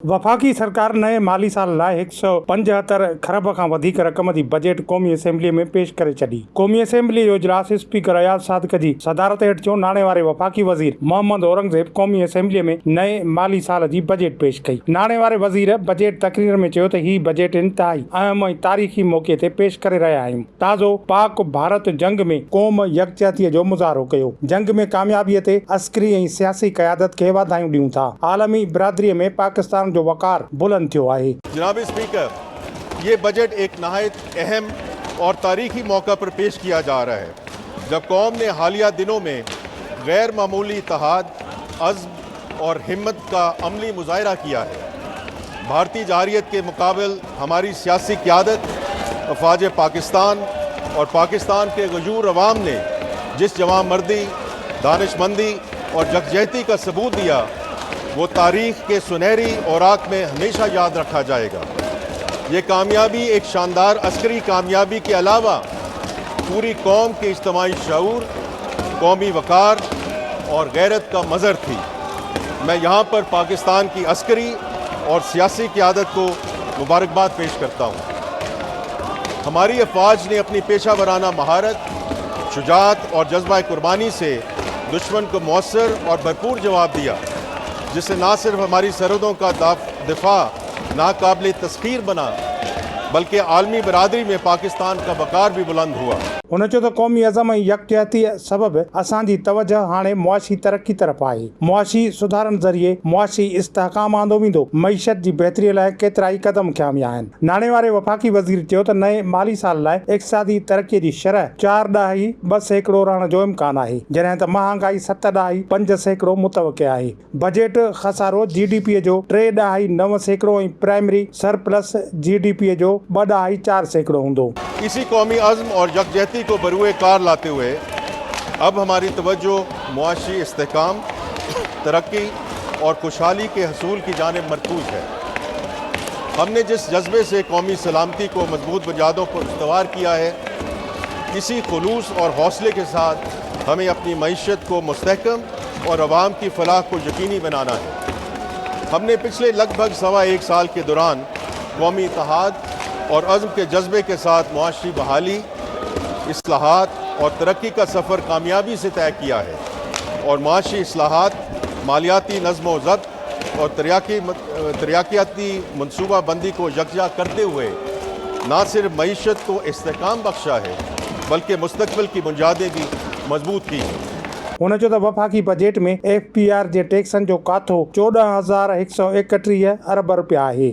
वफ़ाक़ी सरकार नए माली साल लाइ 175 खरब खां वधीक रक़म जी बजट क़ौमी असेंबली में पेश करे छॾी। क़ौमी असेंबली जो इजलास स्पीकर अयाज़ सादिक़ जी सदारत हेठि थियो। नाणे वारे वफ़ाक़ी वज़ीर मोहम्मद औरंगज़ेब क़ौमी असेंबली में नए माली साल जी बजट पेश कई। नाणे वारे वज़ीर बजट तक़रीर में चयो त हीउ बजट इंतहाई अहम ऐं तारीख़ी मौक़े ते पेश करे रहिया आहियूं। ताज़ो पाक भारत जंग में क़ौम यकजहतीअ जो मुज़ाहिरो कयो। जंग में कामयाबीअ ते अस्करी ऐं सियासी क़यादत खे वाधायूं ॾियूं था। आलमी बिरादरीअ में पाकिस्तान जो वक़ार बुलंद थियो आहे। जनाब स्पीकर, ये बजट एक नहायत अहम और तारीखी मौका पर पेश किया जा रहा है, जब कौम ने हालिया दिनों में गैर मामूली इत्तेहाद, अज़्म और हिम्मत का अमली मुज़ाहिरा किया है। भारतीय जरहरियत के मुकाबल हमारी सियासी क़यादत, अफ़वाज पाकिस्तान और पाकिस्तान के गजूर अवाम ने जिस जवानमर्दी, दानिशमंदी और यकजहती का सबूत दिया, वो तारीख़ के सुनहरी औराक में हमेशा याद रखा जाएगा। ये कामयाबी एक शानदार अस्करी कामयाबी के अलावा पूरी कौम के इज्तिमाई शऊर, कौमी वक़ार और गैरत का मज़हर थी। मैं यहाँ पर पाकिस्तान की अस्करी और सियासी क़यादत को मुबारकबाद पेश करता हूँ। हमारी अफ़वाज ने अपनी पेशा वराना महारत, शुजाअत और जज्बा कुर्बानी से दुश्मन को मौसर और भरपूर जवाब दिया, जिससे ना सिर्फ हमारी सरहदों का दिफा नाकाबिल तस्खीर बना, बल्कि आलमी बरादरी में पाकिस्तान का वक़ार भी बुलंद हुआ। हुन चयो त क़ौमी अज़म ऐं यकजहती सबबि असांजी तवजह हाणे मुआशी तरक़ी तरफ़ आहे। मुआशी सुधारनि ज़रिए मुआशी इस्तेहकाम आंदो वेंदो। मईशत जी बहितरीअ लाइ केतिरा ई क़दम खयां विया आहिनि। नाणे वारे वफ़ाक़ी वज़ीर चयो त नए माली साल लाइ इक़्तिसादी तरक़ीअ जी शरह 4.2% रहण जो इम्कान आहे, जॾहिं त महांगाई 7.5% मुतवक़े आहे। बजट खसारो GDP जो 3.9% ऐं प्राइमरी सरप्लस GDP जो 2.4% हूंदो। इसी कौमी अज़्म और यकजहती को बरूए कार लाते हुए अब हमारी तवज्जो मुआशी इस्तेहकाम, तरक्की और खुशहाली के हसूल की जानिब मरकूज़ है। हमने जिस जज्बे से कौमी सलामती को मजबूत बुनियादों पर इस्तवार किया है, इसी खुलूस और हौसले के साथ हमें अपनी मईशत को मुस्तहकम और अवाम की फलाह को यकीनी बनाना है। हमने पिछले लगभग 1.25 साल के दौरान कौमी इत्तेहाद और अज़्म के जज्बे के साथ मुआशी बहाली, इस्लाहात और तरक्की का सफ़र कामयाबी से तय किया है, और मुआशी इस्लाहात, मालियाती नज़्म व ज़ब्त और तरक्याती मनसूबाबंदी को यकजा करते हुए ना सिर्फ मईशत को इस्तेहकाम बख्शा है, बल्कि मुस्तक़बिल की बुनियादें भी मजबूत की हैं। हुन चयो त वफ़ाक़ी बजट में FPR जे टैक्सनि जो काथो 14,131 अरब रुपया आहे।